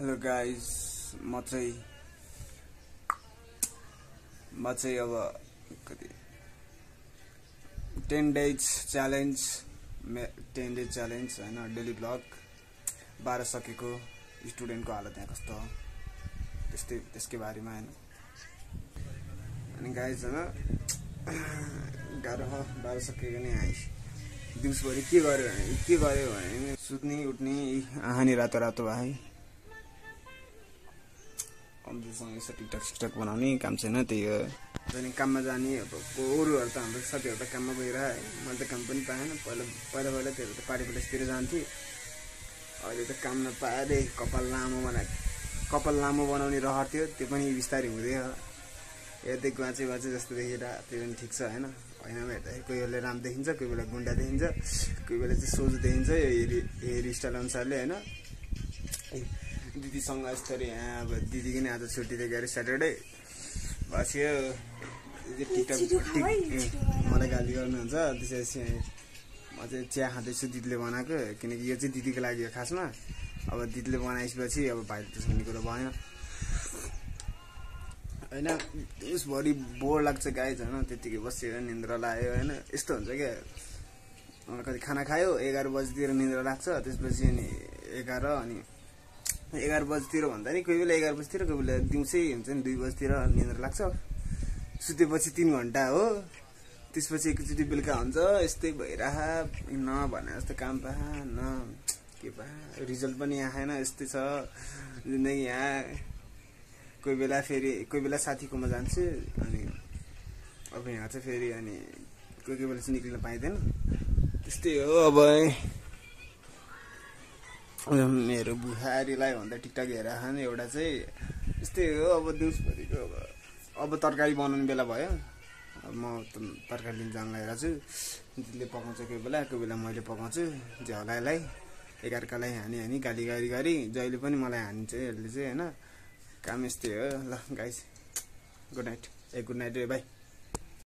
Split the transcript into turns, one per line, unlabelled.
hello guys म चाहिँ अब कति 10 डेज च्यालेन्ज 10 डेज च्यालेन्ज हैन डेली ब्लग 12 सकेको स्टुडेन्टको हालत यहाँ कस्तो त्यसकै बारेमा हैन अनि गाइस हैन गाह्रो 12 सकेको नि आइस दिउँसभरि के गर्यो भने सुत्ने उठ्ने आहानी रातो रातो भाइ अम्बुसँग यसो टिकटक बनाउने काम छैन त्यही हो जाने काममा जाने अब अरूहरू त हाम्रो साथीहरू त काममा गइरहे मैले त काम पनि पाएन पहिला त्यो त पार्टी प्लेसतिर जान्थे अहिले त काम नपाए कपाल लामो बनाउने रहर थियो त्यो पनि बिस्तारै हुँदै हो यतै गाँचे जस्तो देखिएर त्यो पनि ठिक छ हैन हैन हेर्दाखेरि कोही बेला राम देखिन्छ कोही बेला गुन्डा देखिन्छ कोही बेला चाहिँ सोझो देखिन्छ यो हेयर स्टाइल अनुसारले हैन दिदीसँग यस्तरी यहाँ अब दिदीको नि आज छुट्टी थियो गरे स्याटरडे बस्यो मलाई गाली गर्नुहुन्छ त्यसपछि म चाहिँ चिया खाँदैछु दिदीले बनाएको किनकि यो चाहिँ दिदीको लागि हो खासमा अब दिदीले बनाएपछि अब भाइले त्यसो भन्ने कुरो भएन हैन यसभरि बोर लाग्छ गाइज हैन त्यतिकै बसेर निन्द्रा लाग्यो हैन यस्तो हुन्छ क्या कति खाना खायो 11 बजेतिर निन्द्रा लाग्छ त्यसपछि अनि 11 बजेतिर भन्दा नि कोही बेला 11 बजेतिर कोही बेला दिउँसै हुन्छ नि 2 बजेतिर निन्द्रा लाग्छ सुतेपछि 3 घण्टा हो त्यसपछि एकचोटि बेलुका हुन्छ यस्तै भइरह न भने जस्तो काम पा न के पा रिजल्ट पनि यहाँ आएन यस्तै छ जिन्दगी यहाँ कोही बेला साथीकोमा जान्छु अनि अब यहाँ चाहिँ फेरि अनि कोही बेला चाहिँ निक्लिन पाइँदैन त्यस्तै हो अब मेरो बुहारीलाई भन्दा टिकटक हेरेर खाने एउटा चाहिँ यस्तै हो अब दिउँसभरिको अब तरकारी बनाउने बेला भयो अब म तरकारी लिन जान लागेको छु दिदीले पकाउँछ कोही बेला मैले पकाउँछु झ्याउलाई एकार्कालाई हानी गाली गरी जहिले पनि मलाई हानिन्छ यसले चाहिँ हैन काम यस्तै हो ल गाइस गुड नाइट बाई